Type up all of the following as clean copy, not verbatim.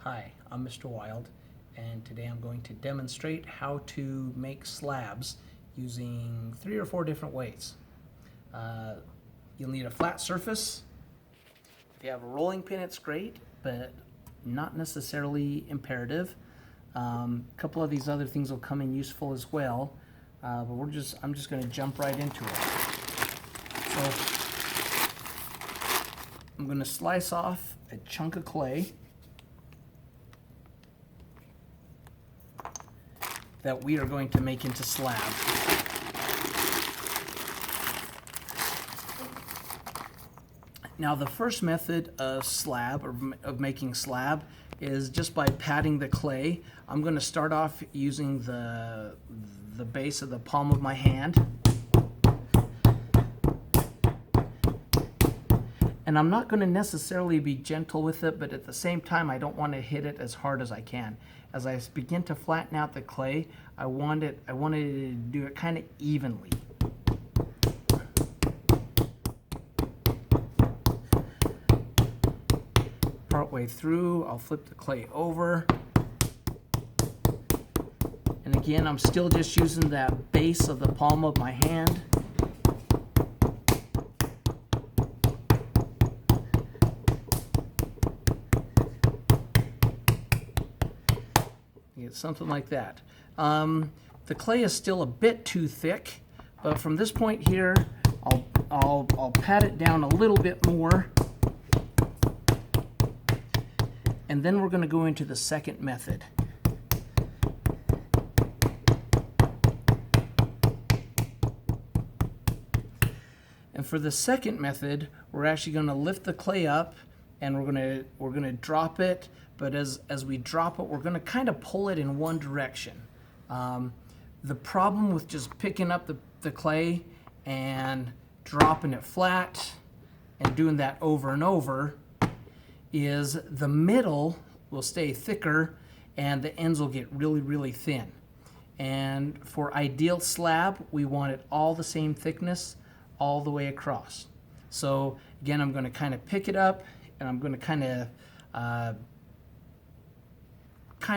Hi, I'm Mr. Wilde, and today I'm going to demonstrate how to make slabs using 3 or 4 different ways. You'll need a flat surface. If you have a rolling pin, it's great, but not necessarily imperative. A couple of these other things will come in useful as well, but I'm just going to jump right into it. So I'm going to slice off a chunk of clay that we are going to make into slab. Now the first method of slab, or of making slab, is just by patting the clay. I'm going to start off using the base of the palm of my hand. And I'm not going to necessarily be gentle with it, but at the same time I don't want to hit it as hard as I can. As I begin to flatten out the clay, I wanted to do it kind of evenly. Partway through, I'll flip the clay over. And again, I'm still just using that base of the palm of my hand. Something like that. The clay is still a bit too thick, but from this point here, I'll pat it down a little bit more, and then we're going to go into the second method. And for the second method, we're actually going to lift the clay up, and we're going to drop it. But as we drop it, we're going to kind of pull it in one direction. The problem with just picking up the clay and dropping it flat and doing that over and over is the middle will stay thicker and the ends will get really, really thin. And for ideal slab, we want it all the same thickness all the way across. So again, I'm going to kind of pick it up and I'm going to kind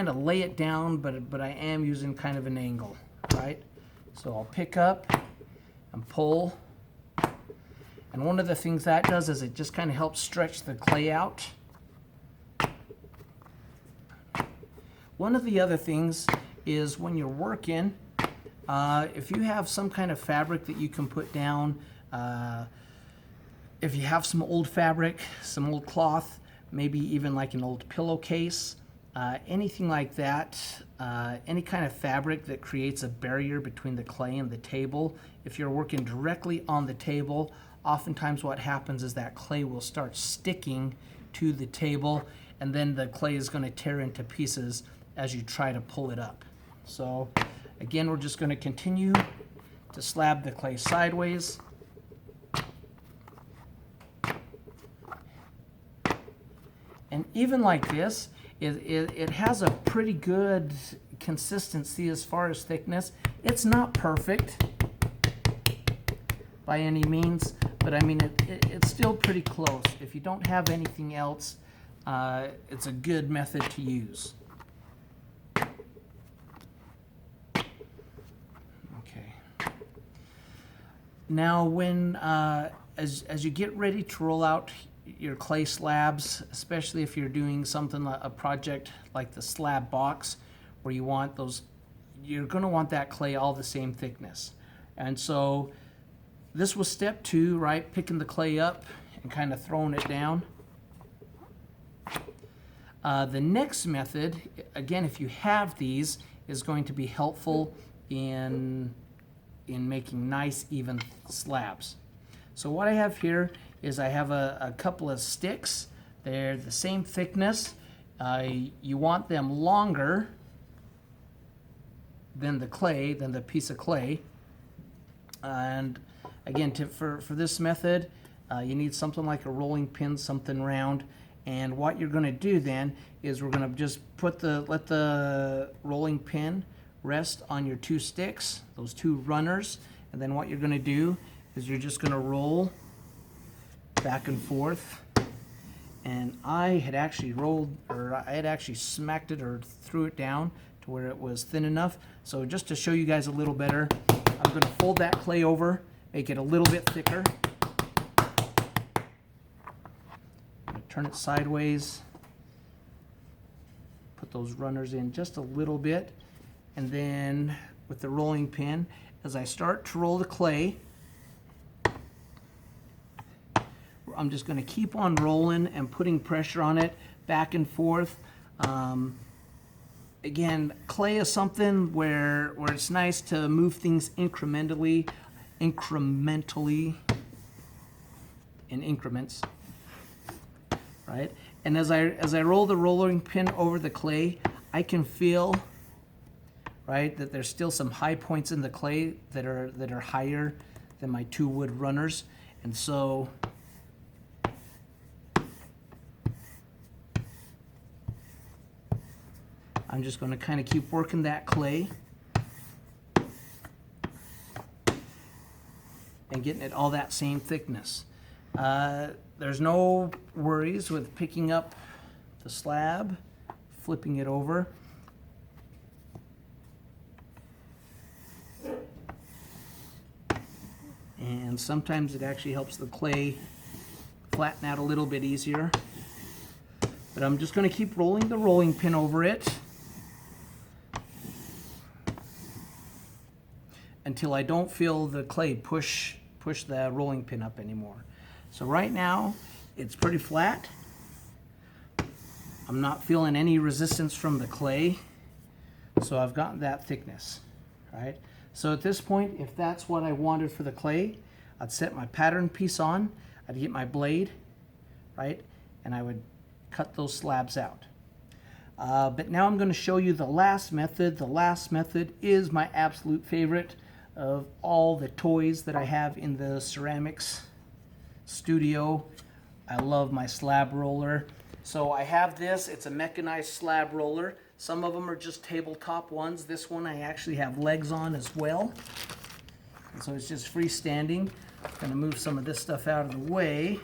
of lay it down, but I am using kind of an angle, right? So I'll pick up and pull, and one of the things that does is it just kind of helps stretch the clay out. One of the other things is when you're working, if you have some kind of fabric that you can put down, if you have some old fabric, some old cloth, maybe even like an old pillowcase, anything like that, any kind of fabric that creates a barrier between the clay and the table. If you're working directly on the table, oftentimes what happens is that clay will start sticking to the table, and then the clay is going to tear into pieces as you try to pull it up. So again, we're just going to continue to slab the clay sideways. And even like this, it has a pretty good consistency as far as thickness. It's not perfect by any means, but I mean it's still pretty close. If you don't have anything else, it's a good method to use. Okay. Now when as you get ready to roll out your clay slabs, especially if you're doing something like a project like the slab box, where you want those, you're going to want that clay all the same thickness. And so this was step 2, right? Picking the clay up and kind of throwing it down. The next method, again, if you have these, is going to be helpful in making nice even slabs. So what I have here is I have a couple of sticks. They're the same thickness. You want them longer than the clay, than the piece of clay. And again, for this method, you need something like a rolling pin, something round. And what you're going to do then is we're going to just let the rolling pin rest on your 2 sticks, those 2 runners. And then what you're going to do is you're just going to roll back and forth and I had actually smacked it or threw it down to where it was thin enough. So just to show you guys a little better, I'm going to fold that clay over, make it a little bit thicker. Turn it sideways, put those runners in just a little bit, and then with the rolling pin, as I start to roll the clay, I'm just going to keep on rolling and putting pressure on it back and forth. Again, clay is something where it's nice to move things incrementally in increments. Right? And as I roll the rolling pin over the clay, I can feel, right, that there's still some high points in the clay that are higher than my 2 wood runners. And so I'm just going to kind of keep working that clay and getting it all that same thickness. There's no worries with picking up the slab, flipping it over. And sometimes it actually helps the clay flatten out a little bit easier. But I'm just going to keep rolling the rolling pin over it until I don't feel the clay push the rolling pin up anymore. So right now, it's pretty flat. I'm not feeling any resistance from the clay, so I've gotten that thickness, right? So at this point, if that's what I wanted for the clay, I'd set my pattern piece on, I'd get my blade, right? And I would cut those slabs out. But now I'm going to show you the last method. The last method is my absolute favorite of all the toys that I have in the ceramics studio. I love my slab roller. So I have this, it's a mechanized slab roller. Some of them are just tabletop ones. This one I actually have legs on as well. And so it's just freestanding. I'm going to move some of this stuff out of the way.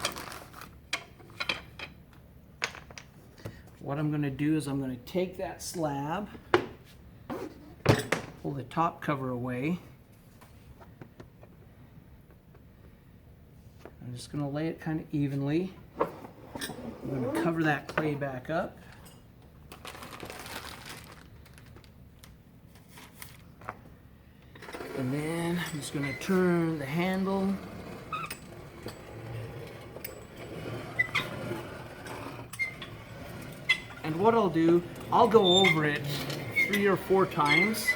What I'm going to do is I'm going to take that slab, pull the top cover away. I'm just going to lay it kind of evenly. I'm going to cover that clay back up. And then I'm just going to turn the handle. And what I'll do, I'll go over it 3 or 4 times.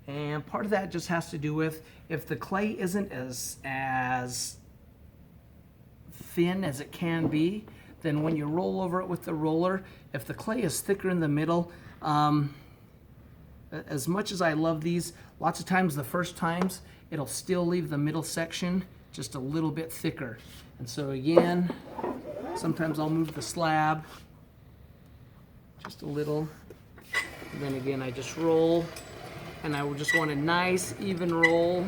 And part of that just has to do with if the clay isn't as thin as it can be, then when you roll over it with the roller, if the clay is thicker in the middle, as much as I love these, lots of times the first times it'll still leave the middle section just a little bit thicker. And so again, sometimes I'll move the slab just a little, and then again I just roll, and I just want a nice even roll.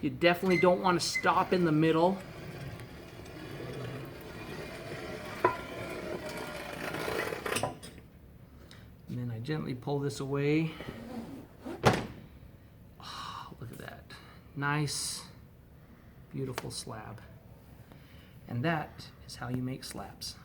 You definitely don't want to stop in the middle. And then I gently pull this away. Oh, look at that. Nice, beautiful slab. And that is how you make slabs.